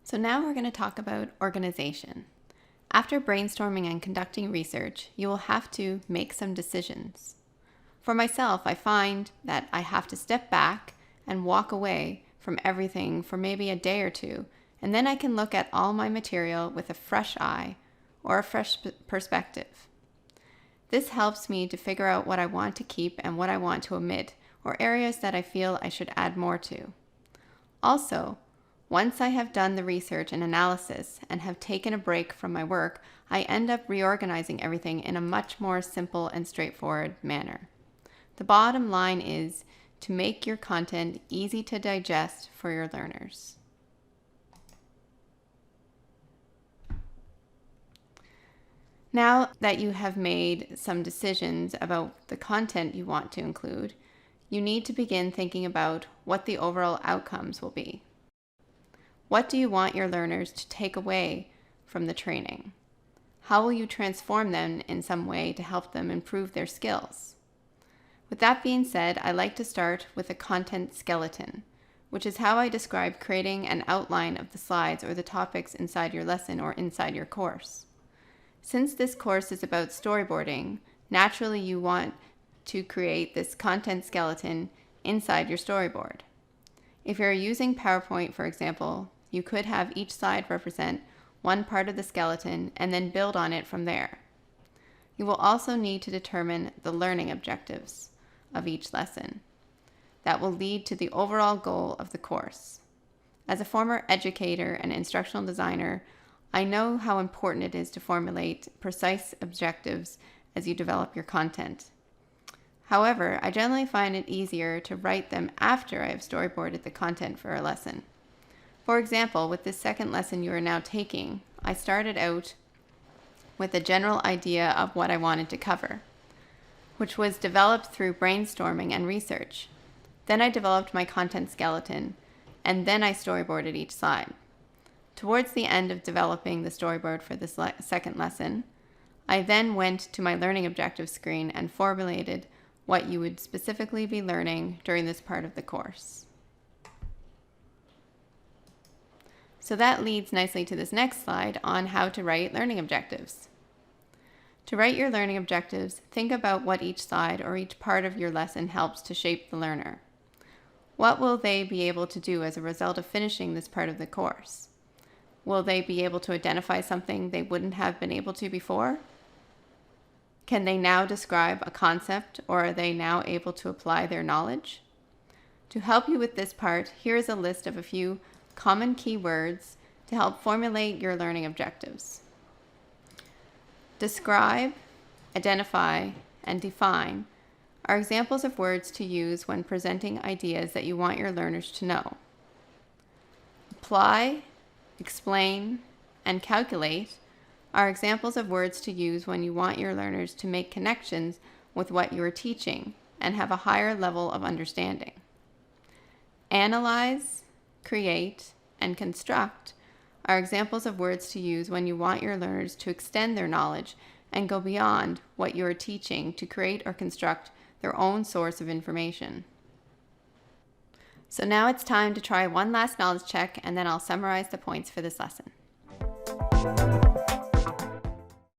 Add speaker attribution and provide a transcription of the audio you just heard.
Speaker 1: So now we're going to talk about organization. After brainstorming and conducting research, you will have to make some decisions. For myself, I find that I have to step back and walk away from everything for maybe a day or two, and then I can look at all my material with a fresh eye or a fresh perspective. This helps me to figure out what I want to keep and what I want to omit, or areas that I feel I should add more to. Also, once I have done the research and analysis and have taken a break from my work, I end up reorganizing everything in a much more simple and straightforward manner. The bottom line is to make your content easy to digest for your learners. Now that you have made some decisions about the content you want to include, you need to begin thinking about what the overall outcomes will be. What do you want your learners to take away from the training? How will you transform them in some way to help them improve their skills? With that being said, I like to start with a content skeleton, which is how I describe creating an outline of the slides or the topics inside your lesson or inside your course. Since this course is about storyboarding, naturally you want to create this content skeleton inside your storyboard. If you're using PowerPoint, for example, you could have each slide represent one part of the skeleton and then build on it from there. You will also need to determine the learning objectives of each lesson that will lead to the overall goal of the course. As a former educator and instructional designer, I know how important it is to formulate precise objectives as you develop your content. However, I generally find it easier to write them after I have storyboarded the content for a lesson. For example, with this second lesson you are now taking, I started out with a general idea of what I wanted to cover, which was developed through brainstorming and research. Then I developed my content skeleton, and then I storyboarded each slide. Towards the end of developing the storyboard for this second lesson, I then went to my learning objectives screen and formulated what you would specifically be learning during this part of the course. So that leads nicely to this next slide on how to write learning objectives. To write your learning objectives, think about what each slide or each part of your lesson helps to shape the learner. What will they be able to do as a result of finishing this part of the course? Will they be able to identify something they wouldn't have been able to before? Can they now describe a concept, or are they now able to apply their knowledge? To help you with this part, here is a list of a few common keywords to help formulate your learning objectives. Describe, identify, and define are examples of words to use when presenting ideas that you want your learners to know. Apply, explain, and calculate are examples of words to use when you want your learners to make connections with what you are teaching and have a higher level of understanding. Analyze, create, and construct are examples of words to use when you want your learners to extend their knowledge and go beyond what you are teaching to create or construct their own source of information. So now it's time to try one last knowledge check, and then I'll summarize the points for this lesson.